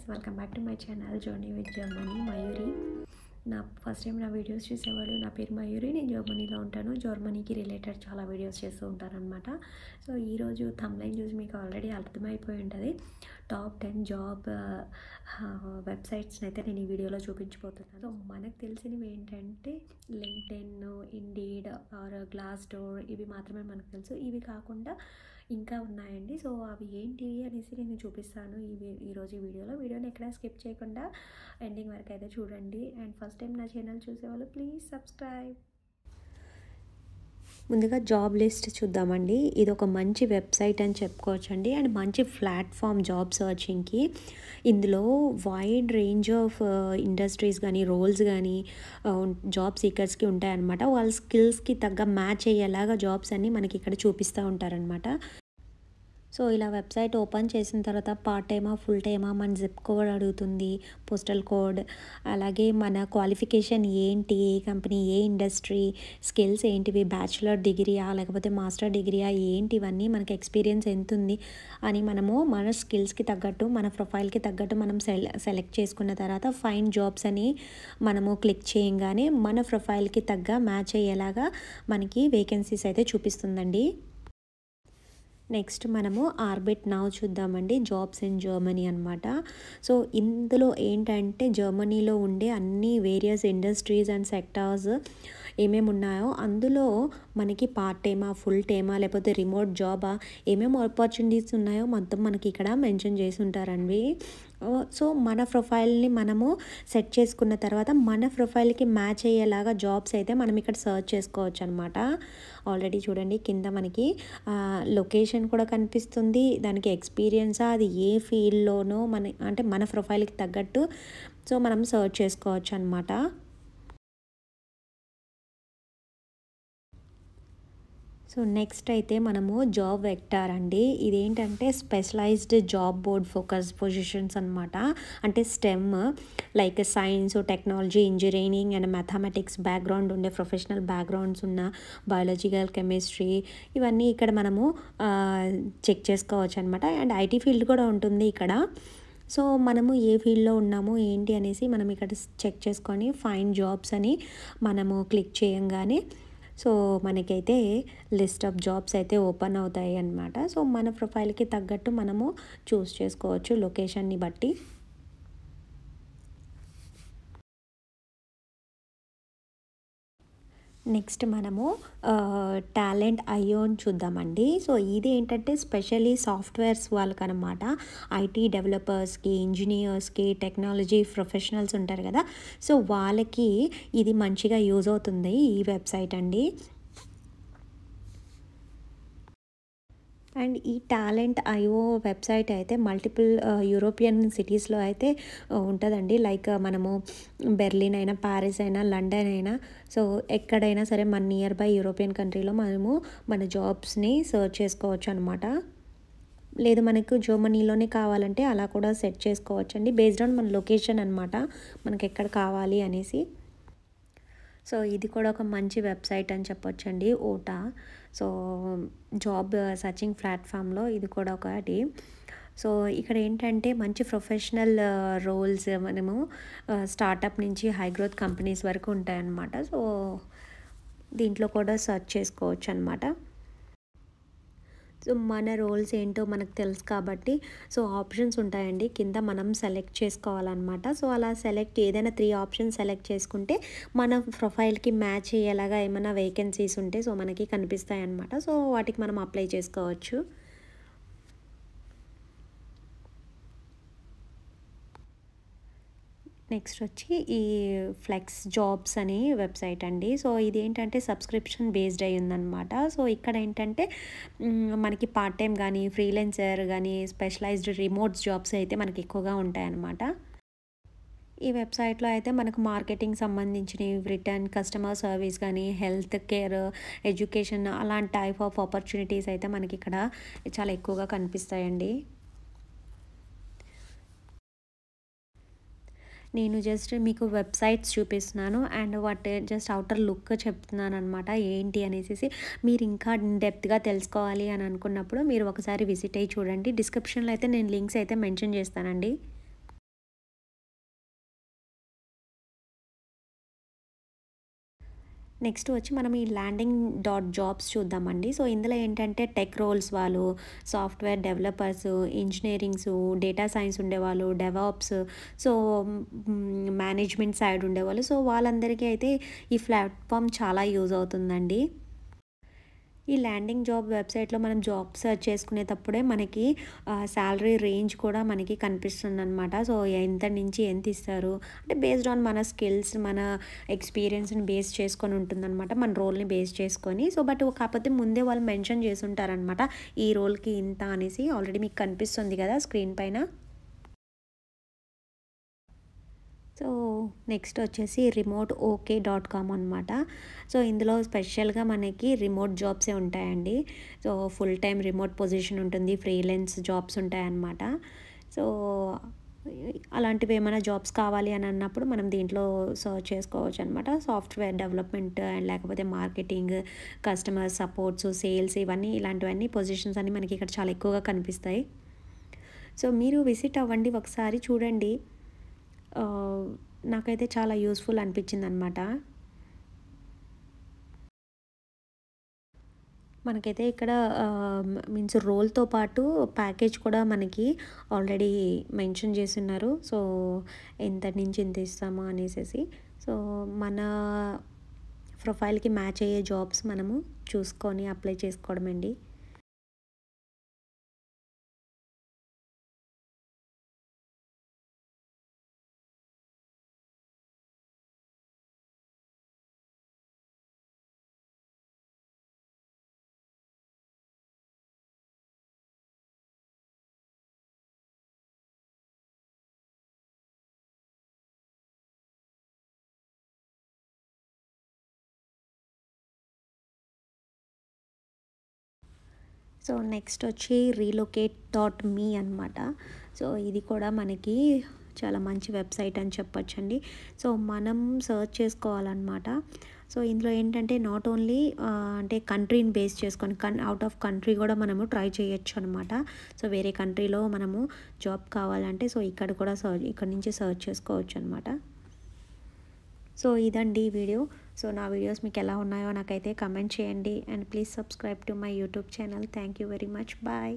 Welcome back to my channel journey with Germany Mayuri. First time నా videos చూసేవాళ్ళు, నా పేరు మయూరి, నేను జర్మనీలో ఉంటాను. జర్మనీకి రిలేటెడ్ చాలా వీడియోస్ చేస్తూ ఉంటారనమాట. సో ఈరోజు థంబ్నెయిల్ చూసి మీకు ఆల్రెడీ అర్థమైపోయి ఉంటుంది. టాప్ 10 జాబ్ వెబ్సైట్స్ని అయితే నేను ఈ వీడియోలో చూపించబోతున్నాను. సో మనకు తెలిసినవి ఏంటంటే LinkedIn, indeed are glass door, ఇవి మాత్రమే మనకు తెలుసు. ఇవి కాకుండా ఇంకా ఉన్నాయండి. సో అవి ఏంటివి అనేసి నేను చూపిస్తాను ఈరోజు ఈ వీడియోని ఎక్కడ స్కిప్ చేయకుండా ఎండింగ్ వరకు అయితే చూడండి. అండ్ ఫస్ట్ టైం నా ఛానల్ చూసేవాళ్ళు ప్లీజ్ సబ్స్క్రైబ్. ముందుగా జాబ్ లిస్ట్ చూద్దామండి. ఇది ఒక మంచి వెబ్సైట్ అని చెప్పుకోవచ్చండి, అండ్ మంచి ప్లాట్ఫామ్ జాబ్ సర్చింగ్కి. ఇందులో వైడ్ రేంజ్ ఆఫ్ ఇండస్ట్రీస్ కానీ రోల్స్ కానీ జాబ్ సీకర్స్కి ఉంటాయన్నమాట. వాళ్ళ స్కిల్స్కి తగ్గ మ్యాచ్ అయ్యేలాగా జాబ్స్ అన్నీ మనకి ఇక్కడ చూపిస్తూ ఉంటారనమాట. సో ఇలా వెబ్సైట్ ఓపెన్ చేసిన తర్వాత పార్ట్ టైమా, ఫుల్ టైమా, మన జిప్ కోడ్ అడుగుతుంది, పోస్టల్ కోడ్, అలాగే మన క్వాలిఫికేషన్ ఏంటి, కంపెనీ ఏ ఇండస్ట్రీ, స్కిల్స్ ఏంటివి, బ్యాచిలర్ డిగ్రీయా లేకపోతే మాస్టర్ డిగ్రీయా ఏంటి, ఇవన్నీ మనకి ఎక్స్పీరియన్స్ ఎంత ఉంది అని మనము మన స్కిల్స్కి తగ్గట్టు, మన ప్రొఫైల్కి తగ్గట్టు మనం సెలెక్ట్ చేసుకున్న తర్వాత ఫైండ్ జాబ్స్ అని మనము క్లిక్ చేయగానే మన ప్రొఫైల్కి తగ్గ మ్యాచ్ అయ్యేలాగా మనకి వేకెన్సీస్ అయితే చూపిస్తుందండి. నెక్స్ట్ మనము ఆర్బిట్ నౌ చూద్దామండి. జాబ్స్ ఇన్ జర్మనీ అనమాట. సో ఇందులో ఏంటంటే జర్మనీలో ఉండే అన్ని వేరియస్ ఇండస్ట్రీస్ అండ్ సెక్టార్స్ ఏమేమి ఉన్నాయో అందులో మనకి పార్ట్ టైమా, ఫుల్ టైమా లేకపోతే రిమోట్ జాబా, ఏమేమి ఆపర్చునిటీస్ ఉన్నాయో మొత్తం మనకి ఇక్కడ మెన్షన్ చేసి ఉంటారండి. సో మన ప్రొఫైల్ని మనము సెట్ చేసుకున్న తర్వాత మన ప్రొఫైల్కి మ్యాచ్ అయ్యేలాగా జాబ్స్ అయితే మనం ఇక్కడ సర్చ్ చేసుకోవచ్చు అనమాట. ఆల్రెడీ చూడండి కింద మనకి లొకేషన్ కూడా కనిపిస్తుంది, దానికి ఎక్స్పీరియన్సా, అది ఏ ఫీల్డ్లోనో మన ప్రొఫైల్కి తగ్గట్టు సో మనం సర్చ్ చేసుకోవచ్చు అనమాట. సో నెక్స్ట్ అయితే మనము జాబ్ వెక్టార్ అండి. ఇదేంటంటే specialized job board focus positions అనమాట. అంటే STEM like science, technology, engineering and mathematics background ఉండే ప్రొఫెషనల్ బ్యాక్గ్రౌండ్స్ ఉన్న బయాలజికల్, కెమిస్ట్రీ, ఇవన్నీ ఇక్కడ మనము చెక్ చేసుకోవచ్చు అనమాట. అండ్ ఐటీ ఫీల్డ్ కూడా ఉంటుంది ఇక్కడ. సో మనము ఏ ఫీల్డ్లో ఉన్నాము ఏంటి అనేసి మనం ఇక్కడ చెక్ చేసుకొని ఫైండ్ జాబ్స్ అని మనము క్లిక్ చేయంగానే సో మనకైతే లిస్ట్ ఆఫ్ జాబ్స్ అయితే ఓపెన్ అవుతాయి అన్నమాట. సో మన ప్రొఫైల్కి తగ్గట్టు మనము చూస్ చేసుకోవచ్చు లొకేషన్ని బట్టి. నెక్స్ట్ మనము టాలెంట్ ఐయోన్ చూద్దామండి. సో ఇది ఏంటంటే స్పెషల్లీ సాఫ్ట్వేర్స్ వాళ్ళకనమాట. ఐటీ డెవలపర్స్కి, ఇంజనీర్స్కి, టెక్నాలజీ ప్రొఫెషనల్స్ ఉంటారు కదా, సో వాళ్ళకి ఇది మంచిగా యూజ్ అవుతుంది ఈ వెబ్సైట్ అండి. అండ్ ఈ టాలెంట్ ఐఓ వెబ్సైట్ అయితే మల్టిపుల్ యూరోపియన్ సిటీస్లో అయితే ఉంటుందండి. లైక్ మనము బెర్లిన్ అయినా, ప్యారిస్ అయినా, లండన్ అయినా, సో ఎక్కడైనా సరే మన నియర్ బై యూరోపియన్ కంట్రీలో మనము మన జాబ్స్ని సర్చ్ చేసుకోవచ్చు అనమాట. లేదు మనకు జర్మనీలోనే కావాలంటే అలా కూడా సెట్ చేసుకోవచ్చండి, బేస్డ్ ఆన్ మన లొకేషన్ అనమాట, మనకి ఎక్కడ కావాలి అనేసి. సో ఇది కూడా ఒక మంచి వెబ్సైట్ అని చెప్పొచ్చండి, ఓటా. సో జాబ్ సర్చింగ్ ప్లాట్ఫామ్లో ఇది కూడా ఒకటి. సో ఇక్కడ ఏంటంటే మంచి ప్రొఫెషనల్ రోల్స్ మనము స్టార్టప్ నుంచి హై గ్రోత్ కంపెనీస్ వరకు ఉంటాయన్నమాట. సో దీంట్లో కూడా సెర్చ్ చేసుకోవచ్చు అనమాట. సో మన రోల్స్ ఏంటో మనకు తెలుసు కాబట్టి సో ఆప్షన్స్ ఉంటాయండి కింద, మనం సెలెక్ట్ చేసుకోవాలన్నమాట. సో అలా ఏదైనా 3 ఆప్షన్స్ సెలెక్ట్ చేసుకుంటే మన ప్రొఫైల్కి మ్యాచ్ అయ్యేలాగా ఏమైనా వేకెన్సీస్ ఉంటే సో మనకి కనిపిస్తాయి అన్నమాట. సో వాటికి మనం అప్లై చేసుకోవచ్చు. నెక్స్ట్ వచ్చి ఈ ఫ్లెక్స్ జాబ్స్ అనే వెబ్సైట్ అండి. సో ఇది ఏంటంటే సబ్స్క్రిప్షన్ బేస్డ్ అయి ఉందన్నమాట. సో ఇక్కడ ఏంటంటే మనకి పార్ట్ టైం కానీ, ఫ్రీలాన్సర్ కానీ, స్పెషలైజ్డ్ రిమోట్ జాబ్స్ అయితే మనకి ఎక్కువగా ఉంటాయన్నమాట. ఈ వెబ్సైట్లో అయితే మనకు మార్కెటింగ్ సంబంధించినవి, రిటర్న్, కస్టమర్ సర్వీస్ కానీ, హెల్త్ కేర్, ఎడ్యుకేషన్, అలాంటి టైప్ ఆఫ్ ఆపర్చునిటీస్ అయితే మనకి ఇక్కడ చాలా ఎక్కువగా కనిపిస్తాయండి. నేను జస్ట్ మీకు వెబ్సైట్స్ చూపిస్తున్నాను అండ్ వాటి జస్ట్ అవుటర్ లుక్ చెప్తున్నాను అనమాట ఏంటి అనేసి. మీరు ఇంకా డెప్త్గా తెలుసుకోవాలి అని అనుకున్నప్పుడు మీరు ఒకసారి విజిట్ అయ్యి చూడండి. డిస్క్రిప్షన్లో అయితే నేను లింక్స్ అయితే మెన్షన్ చేస్తానండి. నెక్స్ట్ వచ్చి మనం ఈ ల్యాండింగ్ డాట్ జాబ్స్ చూద్దామండి. సో, ఇందులో ఏంటంటే టెక్ రోల్స్ వాళ్ళు, సాఫ్ట్‌వేర్ డెవలపర్స్, ఇంజినీరింగ్సు, డేటా సైన్స్ ఉండేవాళ్ళు, డెవాప్స్, సో, మేనేజ్మెంట్ సైడ్ ఉండేవాళ్ళు. సో, వాళ్ళందరికీ అయితే ఈ ప్లాట్‌ఫార్మ్ చాలా యూజ్ అవుతుందండి. ఈ ల్యాండింగ్ జాబ్ వెబ్‌సైట్‌లో మనం జాబ్ సెర్చ్ చేసుకునేటప్పుడే మనకి సాలరీ రేంజ్ కూడా మనకి కనిపిస్తుందనమాట. సో, ఎంత నుంచి ఎంత ఇస్తారు అంటే బేస్డ్ ఆన్ మన స్కిల్స్, మన ఎక్స్‌పీరియన్స్‌ని బేస్ చేసుకొని ఉంటుందనమాట. మన రోల్‌ని బేస్ చేసుకొని. సో, కాకపోతే ముందే వాళ్ళు మెన్షన్ చేసుంటారనమాట. ఈ రోల్‌కి ఇంత అనేసి ఆల్రెడీ మీకు కనిపిస్తుంది కదా స్క్రీన్ పైన. సో, నెక్స్ట్ వచ్చేసి రిమోట్ ఓకే డాట్ కామ్ అనమాట. సో, ఇందులో స్పెషల్‌గా మనకి రిమోట్ జాబ్సే ఉంటాయండి. So, full time remote position ఉంటుంది. ఫ్రీలాన్స్ జాబ్స్ ఉంటాయన్నమాట. సో, అలాంటివి ఏమైనా జాబ్స్ కావాలి అని అన్నప్పుడు మనం దీంట్లో సెర్చ్ చేసుకోవచ్చు అనమాట. సాఫ్ట్‌వేర్ డెవలప్‌మెంట్ అండ్ లేకపోతే మార్కెటింగ్, కస్టమర్ సపోర్ట్స్, సేల్స్ ఇవన్నీ ఇలాంటివన్నీ పొజిషన్స్ అన్నీ మనకి ఇక్కడ చాలా ఎక్కువగా కనిపిస్తాయి. సో, మీరు విజిట్ అవ్వండి ఒకసారి చూడండి. ఆహ్, నాకైతే చాలా యూజ్‌ఫుల్ అనిపించిందనమాట. మనకైతే ఇక్కడ మీన్స్ రోల్‌తో పాటు ప్యాకేజ్ కూడా మనకి ఆల్రెడీ మెన్షన్ చేసున్నారు. సో, ఎంత నుంచి ఇంత ఇస్తాము అనేసేసి. సో, మన ప్రొఫైల్‌కి మ్యాచ్ అయ్యే జాబ్స్ మనము చూసుకొని అప్లై చేసుకోవడమండి. సో, నెక్స్ట్ వచ్చి రీలొకేట్ డాట్ మీ అనమాట. సో, ఇది కూడా మనకి చాలా మంచి వెబ్‌సైట్ అని చెప్పొచ్చండి. సో, మనం సెర్చ్ చేసుకోవాలనమాట. సో, ఇందులో ఏంటంటే నాట్ ఓన్లీ అంటే కంట్రీని బేస్ చేసుకొని ఔట్ ఆఫ్ కంట్రీ కూడా మనము ట్రై చేయొచ్చనమాట. సో, వేరే కంట్రీలో మనము జాబ్ కావాలంటే సో, ఇక్కడ కూడా ఇక్కడి నుంచి సెర్చ్ చేసుకోవచ్చనమాట. సో, ఇదండి ఈ వీడియో. సో, నా వీడియోస్ మీకెలా ఉన్నాయో నాకైతే కమెంట్ చేయండి. And please subscribe to my YouTube channel. Thank you very much. Bye.